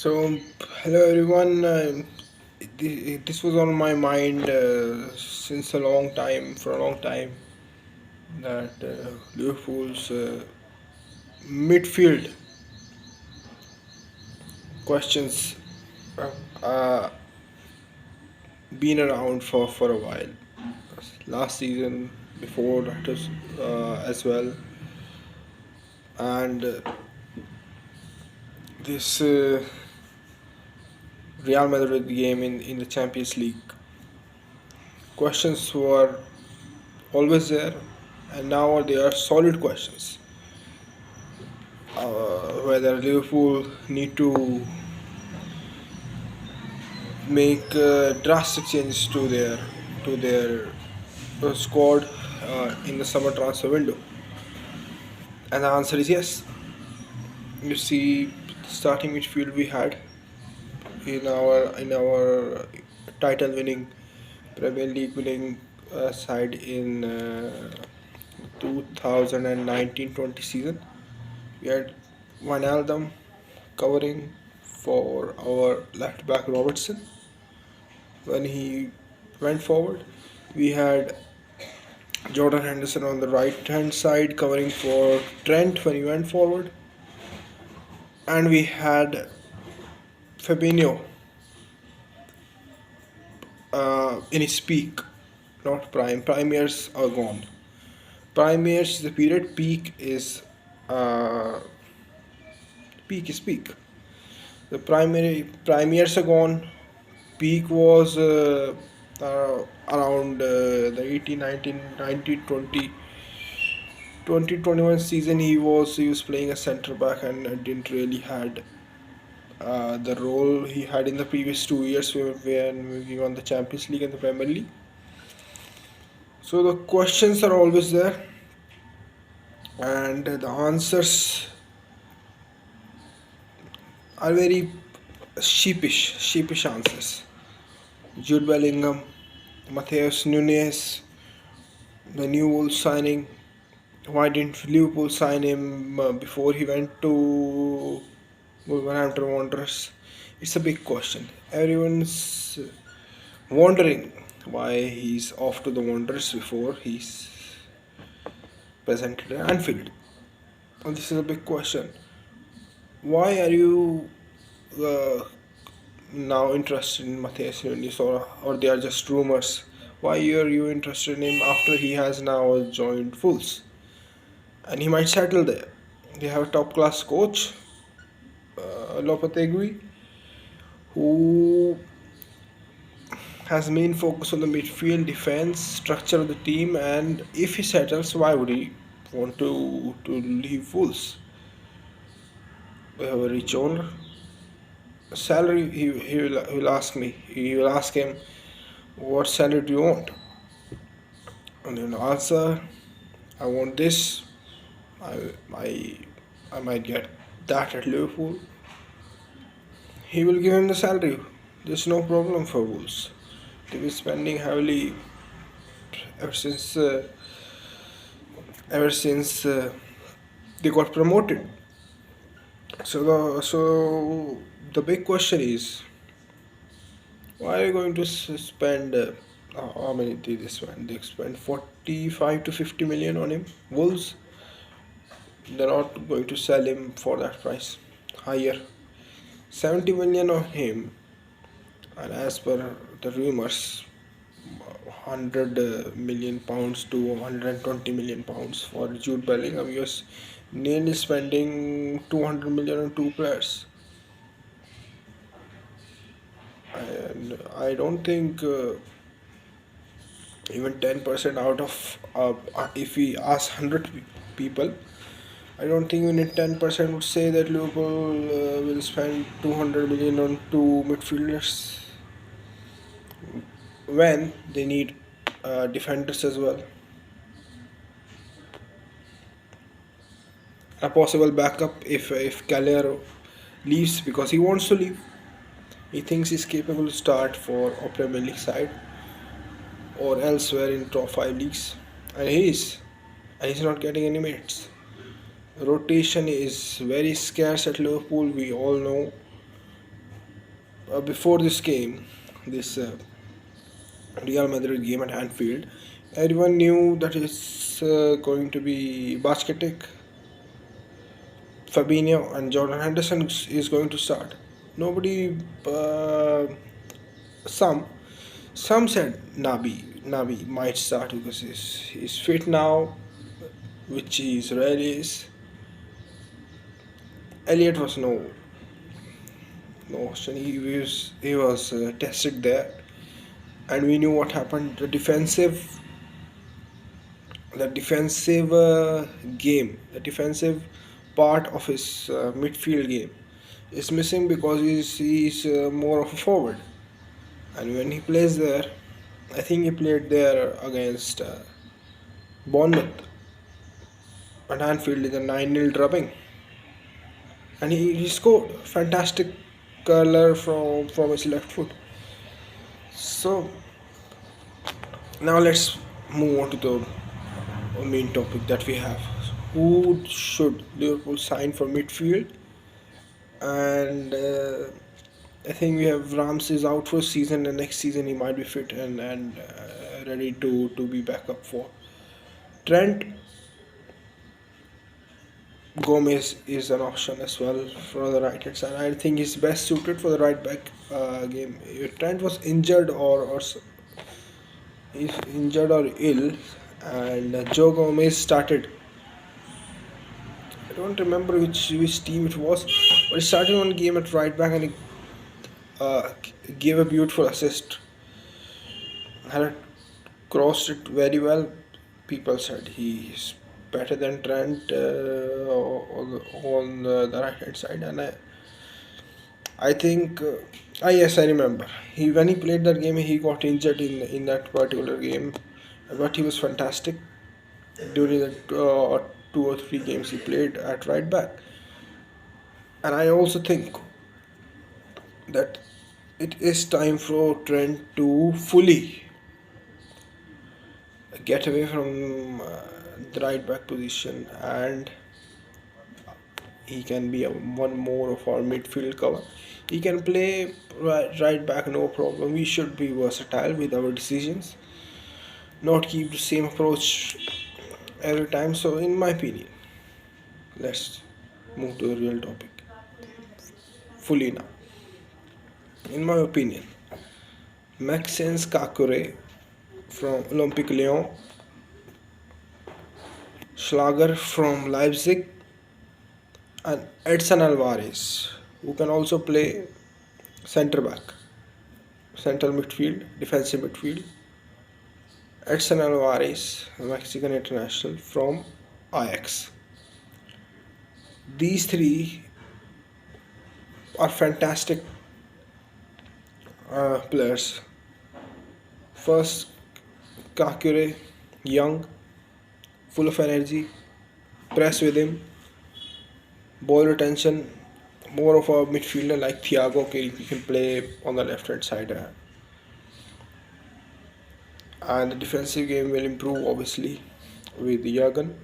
So, hello everyone. This was on my mind since a long time, for a long time, that Liverpool's midfield questions uh, been around for a while. Last season, before that as well, and this Real Madrid game in the Champions League. Questions were always there, and now they are solid questions. Whether Liverpool need to make drastic changes to their squad in the summer transfer window, and the answer is yes. You see, starting midfield we had in our title winning Premier League winning side in 2019-20 season. We had Wijnaldum covering for our left back Robertson when he went forward. We had Jordan Henderson on the right hand side covering for Trent when he went forward. And we had Fabinho in his peak, not prime. Prime years are gone. Prime years is the period, uh, peak is peak. The prime years are gone. Peak was around the 18, 19, 19, 20, 2021 season. He was playing a centre back and didn't really had the role he had in the previous 2 years when we won the Champions League and the Premier League. So the questions are always there, and the answers are very sheepish answers. Jude Bellingham, Matheus Nunes, the new Wolves signing. Why didn't Liverpool sign him before he went to Wolverhampton Wanderers? It's a big question. Everyone's wondering why he's off to the Wanderers before he's presented at Anfield. And this is a big question. Why are you uh, now interested in Matheus Nunes, or they are just rumors? Why are you interested in him after he has now joined Wolves? And he might settle there. They have a top class coach, Lopetegui, who has main focus on the midfield, defense, structure of the team, and if he settles, why would he want to leave Wolves? We have a rich owner. Salary, he will ask me. He will ask him, what salary do you want? And he'll answer, I want this. I might get that at Liverpool. He will give him the salary. There's no problem for Wolves. They've been spending heavily ever since uh, ever since they got promoted. So the big question is, why are you going to spend? How many did they spend? They spent 45 to 50 million on him. Wolves, they're not going to sell him for that price. Higher, 70 million on him, and as per the rumors, 100 million pounds to 120 million pounds for Jude Bellingham. He was nearly spending 200 million on two players, and I don't think even 10% out of if we ask 100 people, I don't think even 10% would say that Liverpool will spend 200 million on two midfielders when they need defenders as well. A possible backup if Kelleher leaves because he wants to leave. He thinks he's capable to start for a Premier League side or elsewhere in top five leagues, and he's not getting any minutes. Rotation is very scarce at Liverpool. We all know before this game, this Real Madrid game at Anfield, everyone knew that it's going to be Basketic, Fabinho, and Jordan Henderson is going to start. Nobody, some some said Naby might start because he's fit now, which he rarely is. Elliot was no option. He was tested there, and we knew what happened. The defensive game, the defensive part of his midfield game is missing because he's more of a forward. And when he plays there, I think he played there against Bournemouth at Anfield in a 9-0 drubbing, and he scored fantastic curler from his left foot. So now let's move on to the main topic that we have. Who should Liverpool sign for midfield? And I think we have Ramsay is out for a season, and next season he might be fit and ready to be back up for Trent. Gomez is an option as well for the right hand side. I think he's best suited for the right back game. If Trent was injured or is injured or ill, and Joe Gomez started. I don't remember which team it was, but he started one game at right back and he gave a beautiful assist. Had crossed it very well. People said he's better than Trent on the right hand side, and I think yes, I remember when he played that game he got injured in that particular game, but he was fantastic during the 2 or 3 games he played at right back. And I also think that it is time for Trent to fully get away from the right back position, and he can be one more of our midfield cover. He can play right back, no problem. We should be versatile with our decisions, not keep the same approach every time. So in my opinion, let's move to the real topic fully now. In my opinion, Maxence Caqueret from Olympique Lyon, Schlager from Leipzig, and Edson Alvarez, who can also play centre back, central midfield, defensive midfield. Edson Alvarez, Mexican international from Ajax. These three are fantastic players. First, Caqueret, young, full of energy, press with him, ball retention, more of a midfielder like Thiago. He can play on the left hand side, and the defensive game will improve obviously with Jurgen.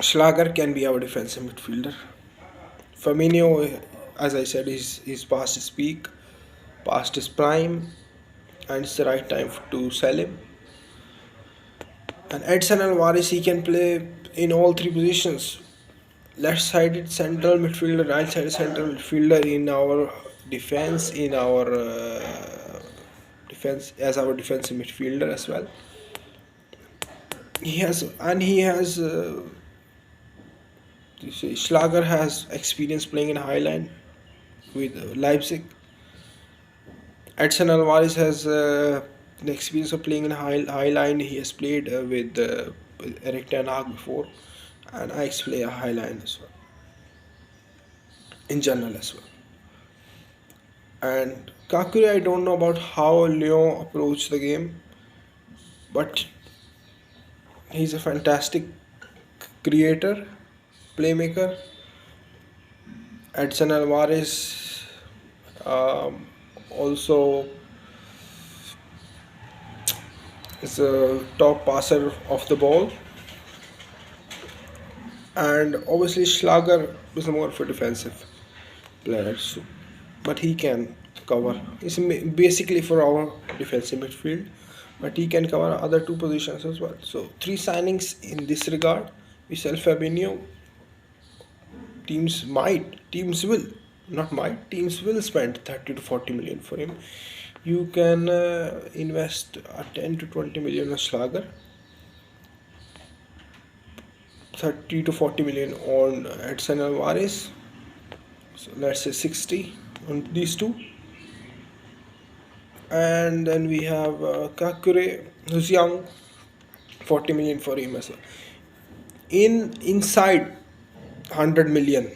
Schlager can be our defensive midfielder. Fabinho, as I said, is past his peak, past his prime, and it's the right time to sell him. And Edson Alvarez, he can play in all three positions: left-sided central midfielder, right-sided central midfielder in our defense, defense as our defensive midfielder as well. Schlager has experience playing in high line with Leipzig. Edson Alvarez has the experience of playing in high line. He has played with Eric Ten Hag before, and I play a high line as well, in general as well. And Caqueret, I don't know about how Lyon approach the game, but he's a fantastic creator, playmaker. Edson Alvarez also is a top passer of the ball, and obviously Schlager is more of a defensive player. So but he can cover. It's basically for our defensive midfield, but he can cover other two positions as well. So three signings in this regard. We sell Fabinho. Teams will, not might, teams will spend 30 to 40 million for him. You can invest 10 to 20 million on Schlager, 30 to 40 million on Edson Alvarez, so let's say 60 on these two. And then we have Caqueret, who's young, 40 million for him as well. Inside 100 million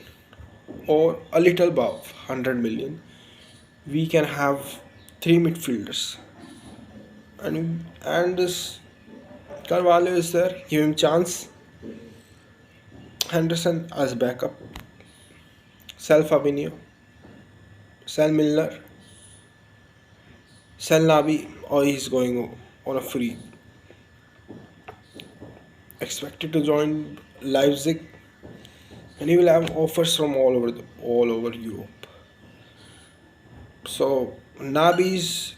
or a little above 100 million, we can have three midfielders, and this Carvalho is there. Give him chance. Henderson as backup. Sell Fabinho. Sell Milner. Sell Naby, or he's going on a free. Expected to join Leipzig, and he will have offers from all over Europe. So Naby's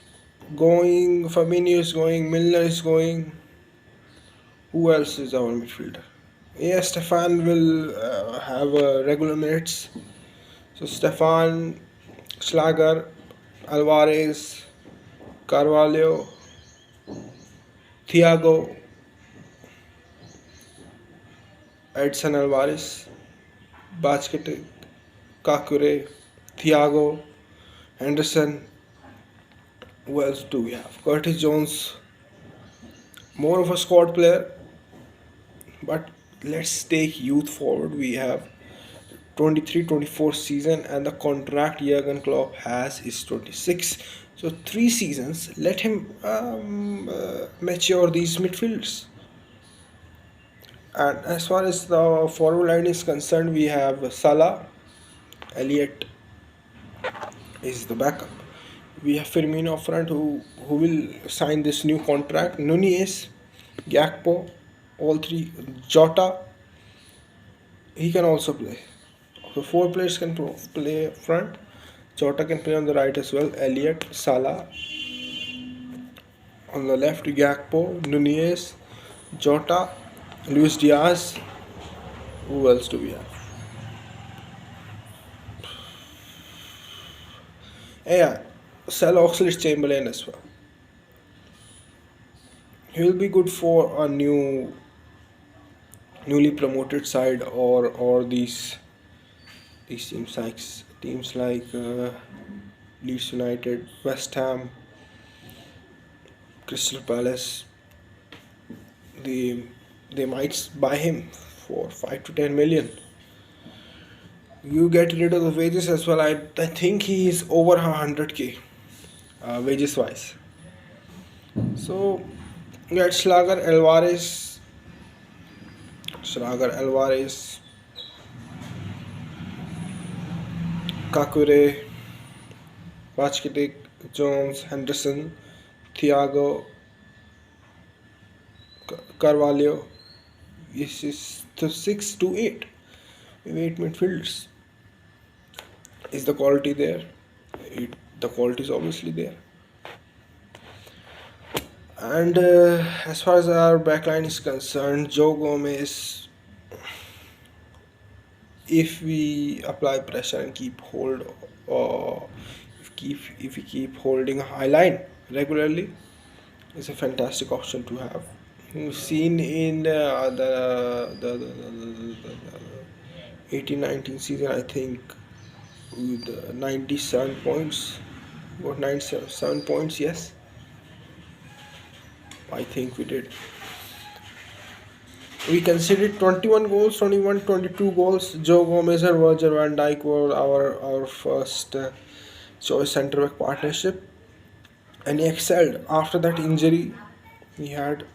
going, Fabinho is going, Milner is going. Who else is our midfielder? Yeah, Stefan will have regular minutes. So Stefan, Schlager, Alvarez, Carvalho, Thiago, Edson Alvarez, Basket, Caqueret, Thiago, Henderson. Who else do we have? Curtis Jones, more of a squad player, but let's take youth forward. We have 23-24 season, and the contract Jurgen Klopp has is 26. So 3 seasons. Let him mature these midfielders. And as far as the forward line is concerned, we have Salah, Elliott is the backup. We have Firmino up front, who will sign this new contract. Nunez, Gakpo, all three. Jota, he can also play. So 4 players can play up front. Jota can play on the right as well. Elliott, Salah on the left. Gakpo, Nunez, Jota, Luis Diaz. Who else do we have? Yeah, sell Oxlade Chamberlain as well. He will be good for a newly promoted side, or these teams like Leeds United, West Ham, Crystal Palace. They might buy him for 5 to 10 million. You get rid of the wages as well. I think he is over 100k wages wise. So get Schlager, Alvarez, Caqueret, Basket, Jones, Henderson, Thiago, Carvalho. This is the 6 to 8. We have 8 midfielders. Is the quality there? The quality is obviously there. And as far as our backline is concerned, Joe Gomez, if we apply pressure and keep hold, or if we keep holding a high line regularly, it's a fantastic option to have. We've seen in the 18-19 season, I think, with 97 points, got 97 points. Yes, I think we did. We considered 21 goals, 22 goals. Joe Gomez and Virgil van Dijk were our first choice centre back partnership, and he excelled. After that injury he had,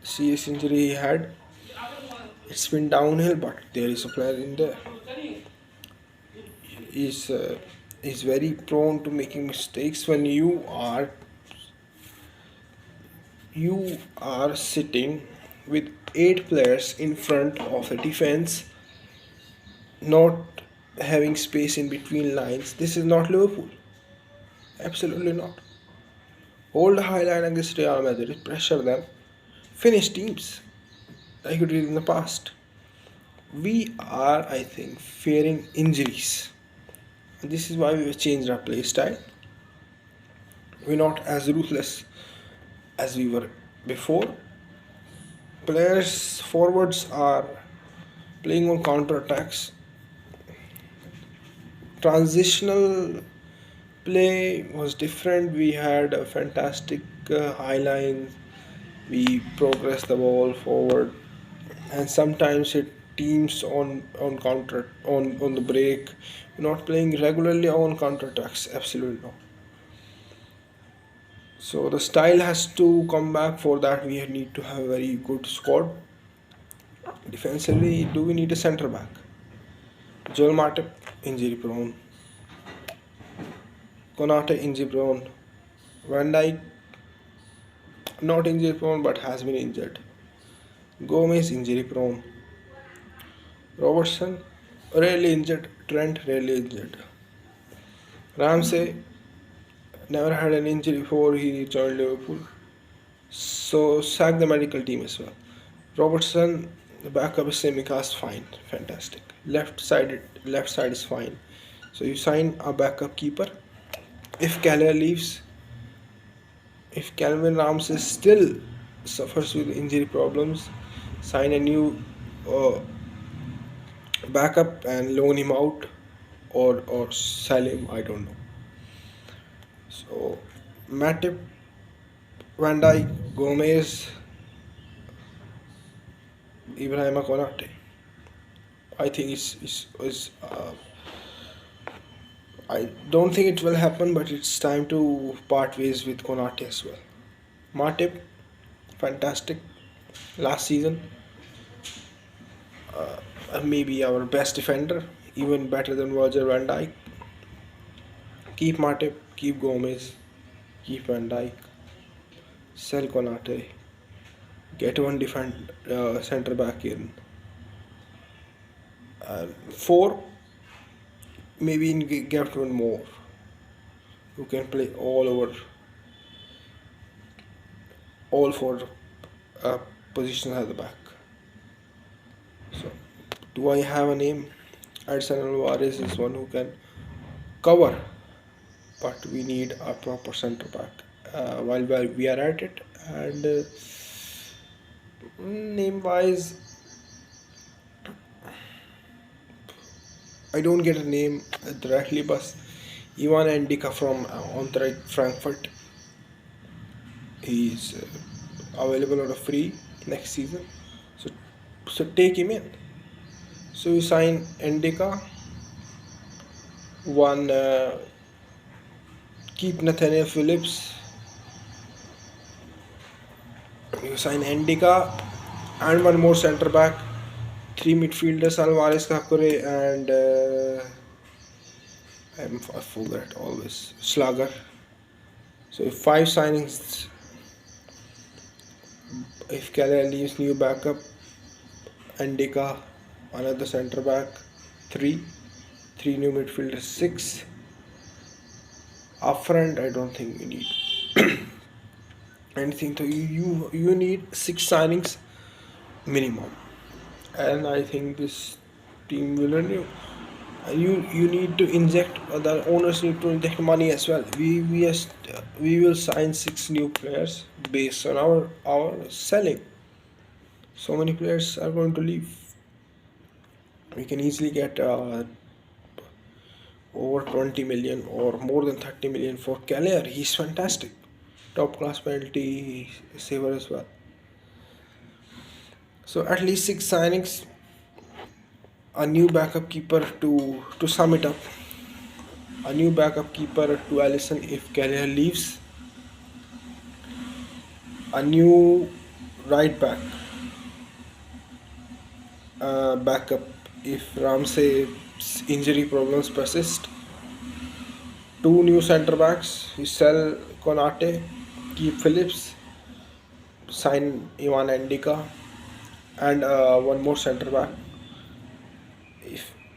serious injury he had, it's been downhill, but there is a player in there. He's very prone to making mistakes when you are sitting with 8 players in front of the defense, not having space in between lines. This is not Liverpool. Absolutely not. Hold the high line against Real Madrid, pressure them, finish teams like you did in the past. We are, I think, fearing injuries. And this is why we have changed our play style. We're not as ruthless as we were before. Players forwards are playing on counter attacks. Transitional play was different. We had a fantastic high line. We progressed the ball forward, and sometimes it teams on counter on the break. We're not playing regularly on counter attacks. Absolutely not. So the style has to come back. For that, we need to have a very good squad. Defensively, do we need a centre back? Joel Matip, injury prone. Konate, injury prone. Van Dijk, not injury prone but has been injured. Gomez, injury prone. Robertson, rarely injured. Trent, rarely injured. Ramsay, never had an injury before he joined Liverpool. So sack the medical team as well. Robertson, the backup is Simicast, fine, fantastic. Left side is fine. So you sign a backup keeper. If Kelleher leaves, if Calvin Ramsay still suffers with injury problems, sign a new backup and loan him out, or sell him. I don't know. So Matip, Van Dijk, Gomez, Ibrahima Konate. I think I don't think it will happen, but it's time to part ways with Konate as well. Matip, fantastic last season. Maybe our best defender, even better than Virgil van Dijk. Keep Matip, keep Gomez, keep Van Dijk, sell Konate, get one centre back in. 4, maybe get one more who can play all 4 positions at the back. So, do I have a name? Edson Alvarez is one who can cover, but we need a proper centre back. While we are at it, and name wise, I don't get a name directly, but Ndicka from Eintracht Frankfurt. He's available on a free next season, so take him in. So you sign Ndicka, one keep Nathaniel Phillips. You sign Ndicka and one more centre back. 3 midfielders, Alvarez, Caqueret, and I forget always, Schlager. So 5 signings. If Kelleher leaves, new backup, Ndicka, another centre back, 3 new midfielders, 6. Up front, I don't think we need anything. So you need 6 signings minimum. And I think this team will renew. You need to inject, the owners need to inject money as well. We will sign 6 new players based on our selling. So many players are going to leave. We can easily get over 20 million or more than 30 million for Kelleher. He's fantastic, top class penalty saver as well. So at least 6 signings, a new backup keeper to sum it up, a new backup keeper to Alisson if Kelleher leaves, a new right back backup if Ramsay's injury problems persist, 2 new centre backs. You sell Konate, keep Phillips, sign Ndicka, and one more centre back.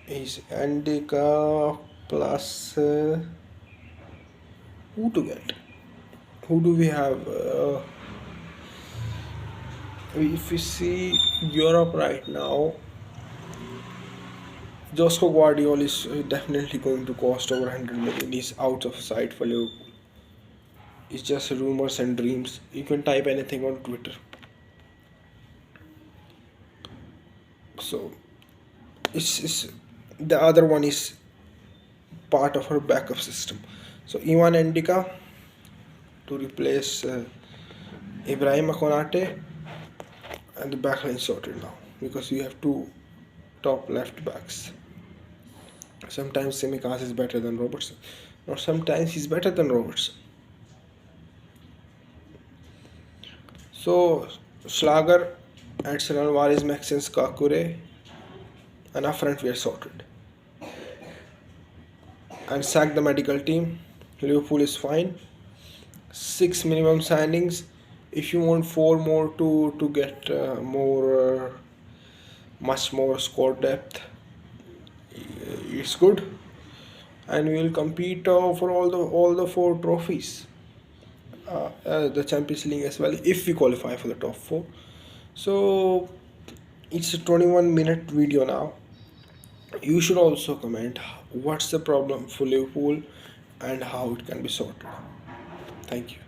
is Ndicka plus who to get? Who do we have? If we see Europe right now, Josco Guardiola is definitely going to cost over 100 million. He's out of sight for Liverpool. It's just rumors and dreams. You can type anything on Twitter. So it's the other one is part of her backup system. So Ivan Ndicka to replace Ibrahim Konate, and the backline sorted now because we have two top left backs. Sometimes Simicas is better than Robertson, or sometimes he's better than Robertson. So Schlager, Edson Alvarez, Maxence Caqueret, and up front we are sorted. And sack the medical team. Liverpool is fine. 6 minimum signings. If you want 4 more to get much more score depth, it's good, and we will compete for all the 4 trophies, the Champions League as well if we qualify for the top 4. So it's a 21-minute video now. You should also comment what's the problem for Liverpool and how it can be sorted. Thank you.